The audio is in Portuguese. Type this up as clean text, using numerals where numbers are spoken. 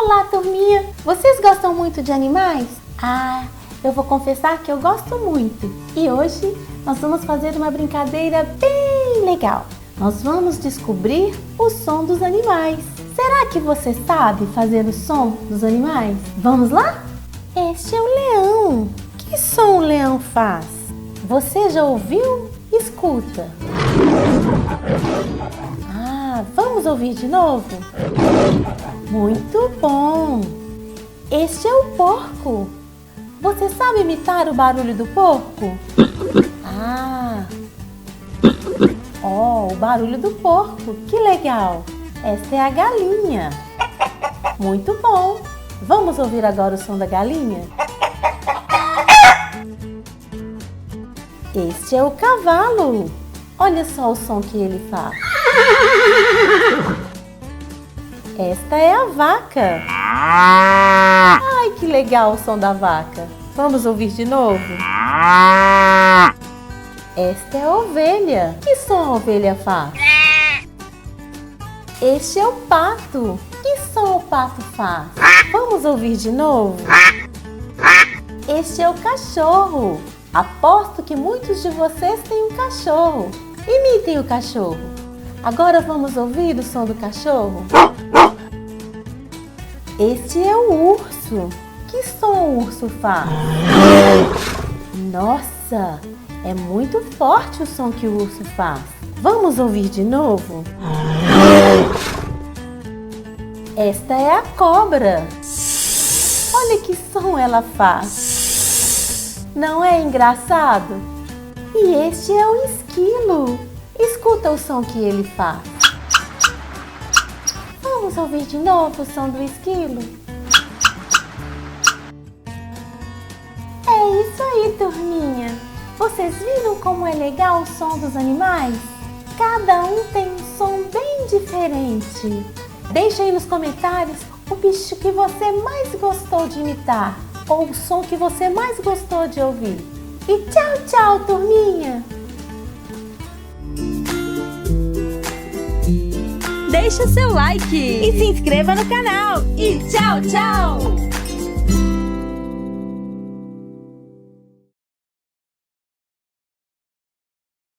Olá, turminha! Vocês gostam muito de animais? Eu vou confessar que eu gosto muito. E hoje nós vamos fazer uma brincadeira bem legal. Nós vamos descobrir o som dos animais. Será que você sabe fazer o som dos animais? Vamos lá? Este é o leão. Que som o leão faz? Você já ouviu? Escuta. Vamos ouvir de novo? Muito bom! Este é o porco. Você sabe imitar o barulho do porco? O barulho do porco. Que legal! Esta é a galinha. Muito bom! Vamos ouvir agora o som da galinha? Este é o cavalo. Olha só o som que ele faz. Esta é a vaca. Ai, que legal o som da vaca. Vamos ouvir de novo? Esta é a ovelha. Que som a ovelha faz? Este é o pato. Que som o pato faz? Vamos ouvir de novo? Este é o cachorro. Aposto que muitos de vocês têm um cachorro. Imitem o cachorro. Agora vamos ouvir o som do cachorro? Este é o urso. Que som o urso faz? Nossa, é muito forte o som que o urso faz. Vamos ouvir de novo? Esta é a cobra. Olha que som ela faz. Não é engraçado? E este é o esquilo. Escuta o som que ele faz. Vamos ouvir de novo o som do esquilo? É isso aí, turminha! Vocês viram como é legal o som dos animais? Cada um tem um som bem diferente. Deixa aí nos comentários o bicho que você mais gostou de imitar ou o som que você mais gostou de ouvir. E tchau, tchau, turminha! Deixa seu like e se inscreva no canal. E tchau, tchau!